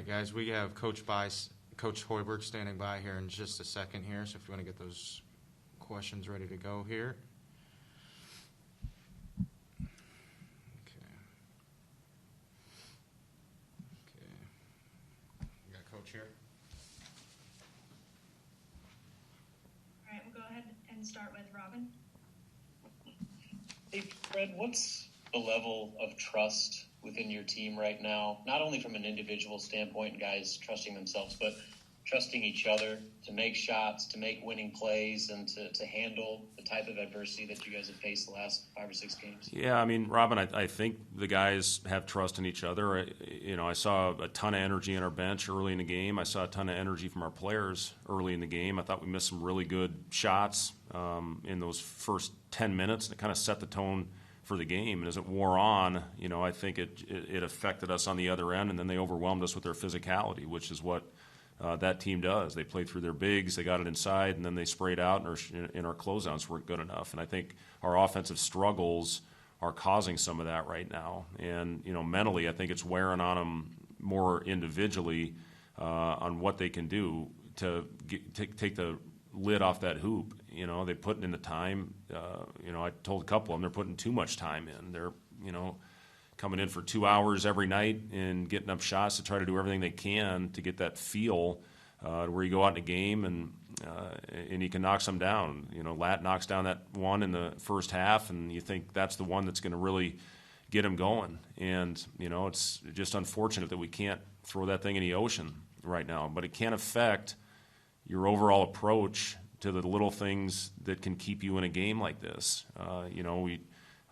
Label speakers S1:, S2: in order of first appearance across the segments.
S1: right, guys, we have Coach Hoiberg standing by here in just a second here, so if you want to get those questions ready to go here. Okay. We got Coach here.
S2: All right, we'll go ahead and start with Robin.
S3: Hey, Fred, what's the level of trust within your team right now, not only from an individual standpoint, guys trusting themselves, but trusting each other to make shots, to make winning plays, and to handle the type of adversity that you guys have faced the last 5 or 6 games?
S4: Yeah, I mean, Robin, I think the guys have trust in each other. I saw a ton of energy in our bench early in the game. I saw a ton of energy from our players early in the game. I thought we missed some really good shots in those first 10 minutes, and it kind of set the tone for the game. And as it wore on, I think it affected us on the other end, and then they overwhelmed us with their physicality, which is what that team does. They played through their bigs, they got it inside, and then they sprayed out, and our closeouts weren't good enough. And I think our offensive struggles are causing some of that right now. And, mentally, I think it's wearing on them more individually on what they can do to take the lid off that hoop. They put in the time. I told a couple of them they're putting too much time in. They're, coming in for 2 hours every night and getting up shots to try to do everything they can to get that feel where you go out in a game and you can knock some down. Lat knocks down that one in the first half, and you think that's the one that's going to really get him going. And, it's just unfortunate that we can't throw that thing in the ocean right now. But it can affect your overall approach to the little things that can keep you in a game like this.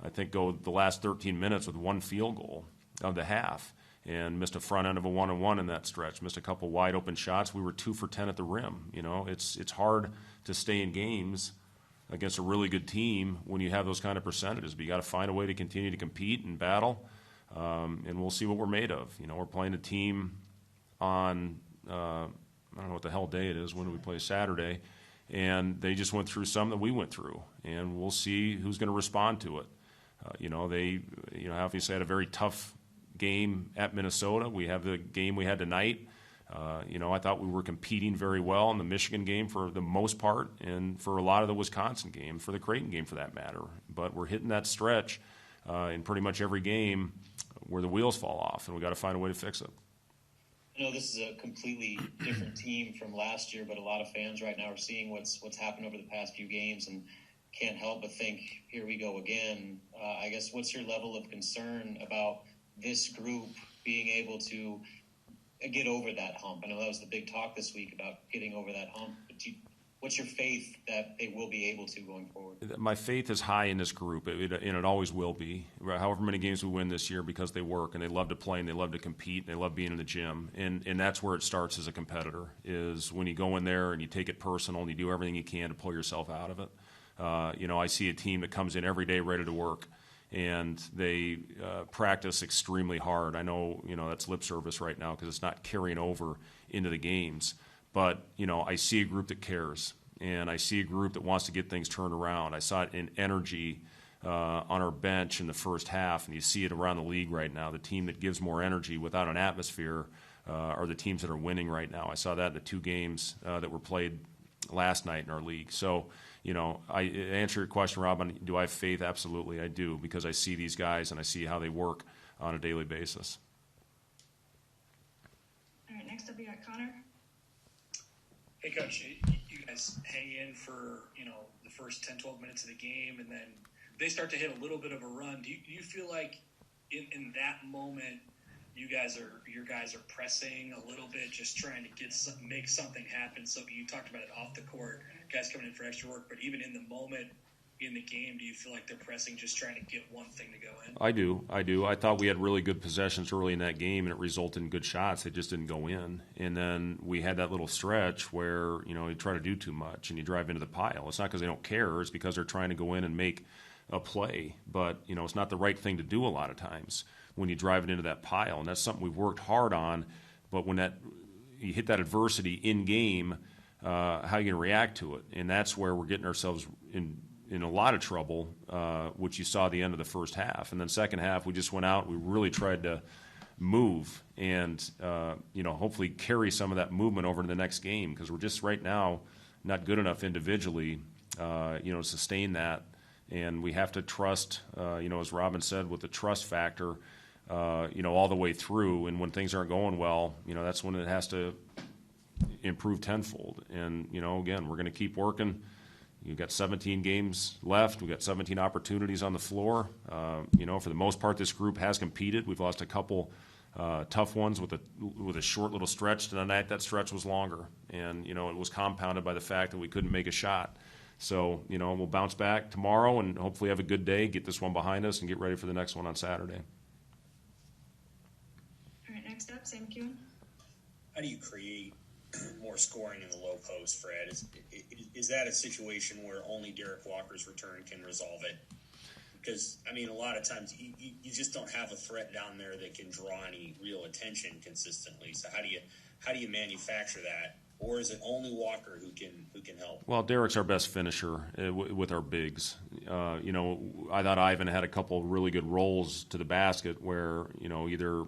S4: I think go the last 13 minutes with one field goal of the half and missed a front end of a 1-on-1 in that stretch, missed a couple wide open shots. We were 2 for 10 at the rim. It's hard to stay in games against a really good team when you have those kind of percentages, but you got to find a way to continue to compete and battle, and we'll see what we're made of. We're playing a team on, I don't know what the hell day it is, when do we play? Saturday, and they just went through something that we went through, and we'll see who's going to respond to it. They obviously had a very tough game at Minnesota. We have the game we had tonight. I thought we were competing very well in the Michigan game for the most part, and for a lot of the Wisconsin game, for the Creighton game for that matter. But we're hitting that stretch in pretty much every game where the wheels fall off, and we got to find a way to fix it.
S3: I know this is a completely different team from last year, but a lot of fans right now are seeing what's happened over the past few games and can't help but think, here we go again. I guess, what's your level of concern about this group being able to get over that hump? I know that was the big talk this week about getting over that hump. But what's your faith that they will be able to going forward?
S4: My faith is high in this group, and it always will be. However many games we win this year, because they work and they love to play and they love to compete and they love being in the gym. And that's where it starts as a competitor, is when you go in there and you take it personal and you do everything you can to pull yourself out of it. I see a team that comes in every day ready to work, and they practice extremely hard. I know, that's lip service right now because it's not carrying over into the games. But, I see a group that cares, and I see a group that wants to get things turned around. I saw it in energy on our bench in the first half, and you see it around the league right now. The team that gives more energy without an atmosphere are the teams that are winning right now. I saw that in the 2 games that were played last night in our league. So, I answer your question, Robin, do I have faith? Absolutely, I do, because I see these guys and I see how they work on a daily basis.
S2: All right, next up we got Connor.
S5: Hey, Coach, you guys hang in for, the first 10, 12 minutes of the game, and then they start to hit a little bit of a run. Do you feel like in that moment your guys are pressing a little bit, just trying to make something happen? So you talked about it off the court, guys coming in for extra work, but even in the moment in the game, do you feel like they're pressing, just trying to get one thing to go in?
S4: I do. I thought we had really good possessions early in that game, and it resulted in good shots. They just didn't go in. And then we had that little stretch where, you try to do too much and you drive into the pile. It's not because they don't care. It's because they're trying to go in and make a play. But, it's not the right thing to do a lot of times when you drive it into that pile. And that's something we've worked hard on. But when you hit that adversity in game, how are you going to react to it? And that's where we're getting ourselves in a lot of trouble, which you saw at the end of the first half. And then second half, we just went out. We really tried to move and, hopefully carry some of that movement over to the next game, because we're just right now not good enough individually, to sustain that. And we have to trust, as Robin said, with the trust factor, all the way through. And when things aren't going well, that's when it has to improve tenfold. And, again, we're going to keep working. You've got 17 games left. We've got 17 opportunities on the floor. For the most part, this group has competed. We've lost a couple tough ones with a short little stretch. Tonight, that stretch was longer. And, it was compounded by the fact that we couldn't make a shot. So, we'll bounce back tomorrow and hopefully have a good day, get this one behind us, and get ready for the next one on Saturday.
S2: All right, next up, Sam McEwen.
S6: How do you create more scoring in the low post, Fred? Is that a situation where only Derek Walker's return can resolve it? Because, a lot of times you just don't have a threat down there that can draw any real attention consistently. So how do you manufacture that? Or is it only Walker who can help?
S4: Well, Derek's our best finisher with our bigs. I thought Ivan had a couple really good rolls to the basket where, either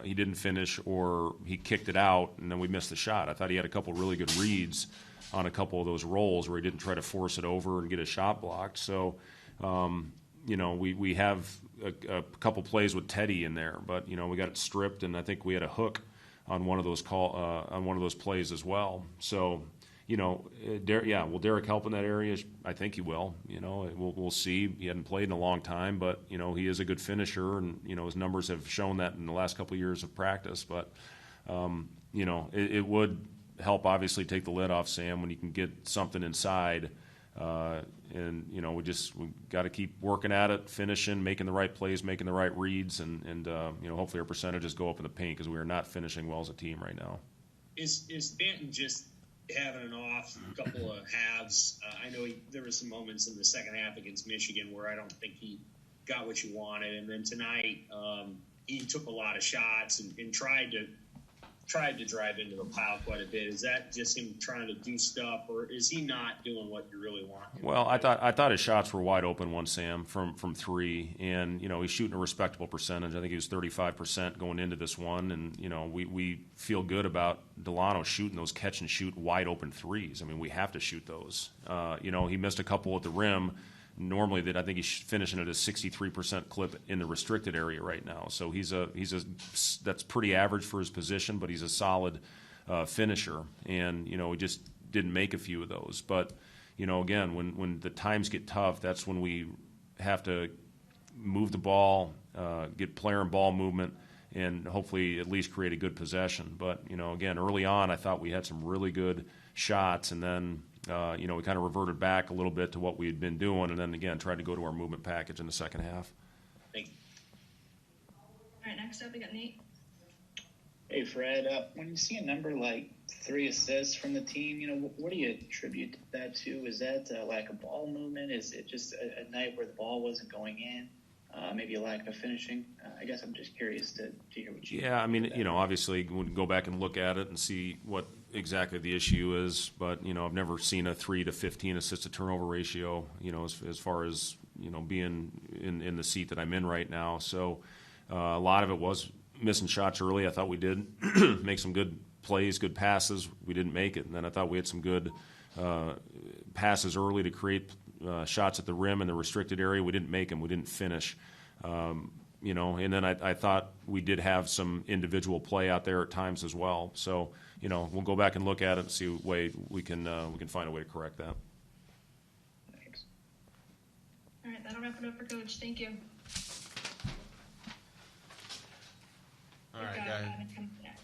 S4: he didn't finish or he kicked it out and then we missed the shot. I thought he had a couple really good reads on a couple of those rolls where he didn't try to force it over and get a shot blocked. So, we have a couple plays with Teddy in there, but, we got it stripped, and I think we had a hook on one of those plays as well. So, will Derek help in that area? I think he will. We'll see. He hadn't played in a long time, but he is a good finisher, and his numbers have shown that in the last couple of years of practice. But it would help obviously take the lid off Sam when you can get something inside. And we got to keep working at it, finishing, making the right plays, making the right reads, and hopefully our percentages go up in the paint, because we are not finishing well as a team right now.
S6: Is Banton just having an off couple of halves? I know there were some moments in the second half against Michigan where I don't think he got what you wanted, and then tonight he took a lot of shots and tried to drive into the pile quite a bit. Is that just him trying to do stuff, or is he not doing what you really want him
S4: Well,
S6: to do?
S4: I thought his shots were wide open, Sam, from three, and he's shooting a respectable percentage. I think he was 35% going into this one, and we feel good about Delano shooting those catch and shoot wide open threes. We have to shoot those. He missed a couple at the rim. Normally, that I think he's finishing at a 63% clip in the restricted area right now. So that's pretty average for his position, but he's a solid finisher. And we just didn't make a few of those. But again, when the times get tough, that's when we have to move the ball, get player and ball movement, and hopefully at least create a good possession. But again, early on, I thought we had some really good shots, and then we kind of reverted back a little bit to what we had been doing, and then again tried to go to our movement package in the second half.
S6: Thank you.
S2: All right, next up, we got Nate.
S7: Hey, Fred, when you see a number like 3 assists from the team, what do you attribute that to? Is that a lack of ball movement? Is it just a night where the ball wasn't going in? Maybe a lack of finishing? I guess I'm just curious to hear what you think.
S4: Yeah, obviously we can go back and look at it and see what exactly the issue is, but, I've never seen a 3 to 15 assist to turnover ratio, as far as, being in the seat that I'm in right now. So a lot of it was missing shots early. I thought we did make some good plays, good passes. We didn't make it. And then I thought we had some good passes early to create shots at the rim in the restricted area. We didn't make them. We didn't finish. And then I thought we did have some individual play out there at times as well. So, we'll go back and look at it and see what way we can find a way to correct that.
S7: Thanks.
S2: All right, that'll wrap it up for Coach. Thank you.
S1: All right,
S2: We've got
S1: guys.
S2: Ivan coming next.